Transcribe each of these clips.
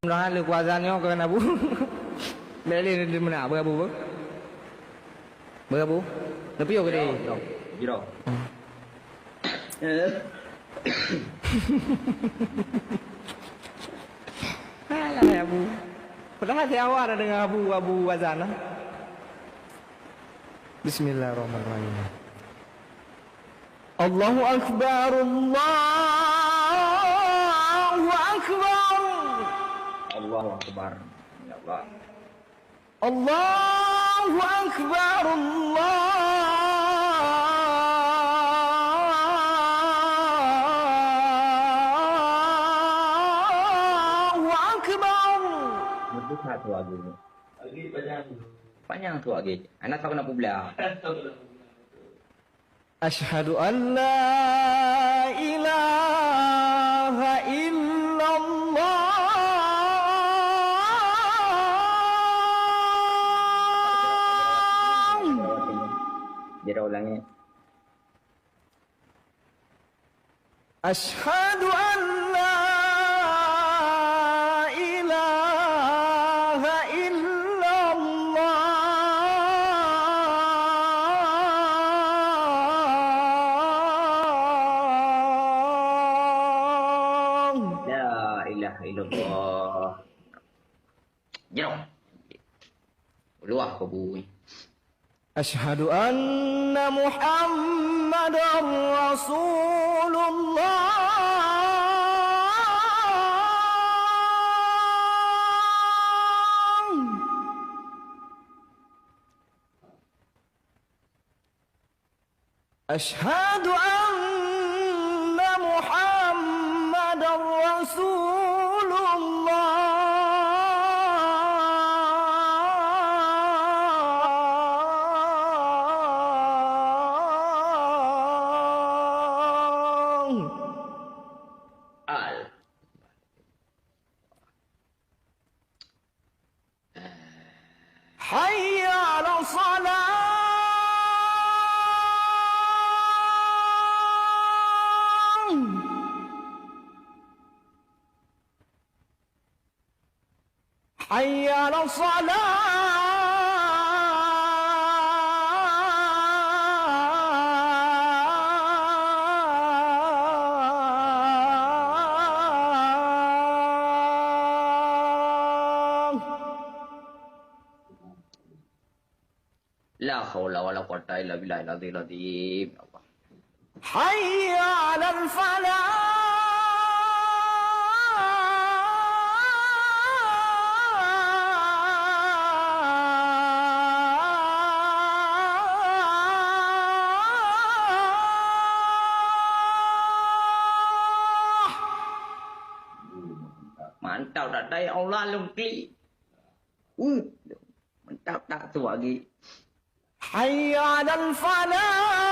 Dah lu kuasanya kau Abu. Beli di mana Abu? Abu? Tapi yo gede. Jiro. Alah Abu. Padahal saya awal dengan Abu Wazana. Bismillahirrahmanirrahim. Allahu Akbar, Allahu Akbar. Allahu Akbar. Ya Allah. Allahu Akbar, Allahu Akbar. Itu satu lagu ni. Lagi panjang. Panjang tu lagi. Anak tahu kenapa belah. Asyhadu an la ilaha illallah. Jira ulangi. Asyhadu an la ilaha illallah. La ilaha illallah. Jira. Luah kau bui. Asyhadu anna Muhammadar Rasulullah. Asyhadu anna Muhammadar Rasulullah. Al. Hayya 'ala salat. حي على الصلاة. La haula wala quwwata illa billahil azim. Ya Allah. حي على الفلاح. Mantap tak dai Allah lungki. Mantap tak tu lagi. حي على الفلاح.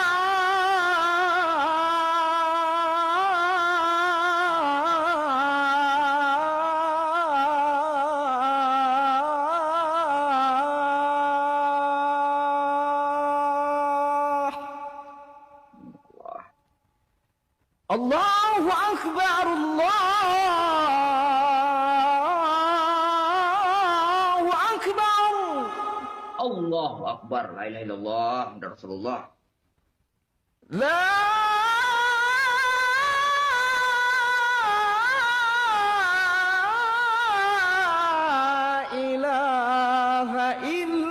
الله أكبر، الله أكبر. Allahu Akbar. La ilaha illallah. Muhammad Rasulullah. لا إله إلا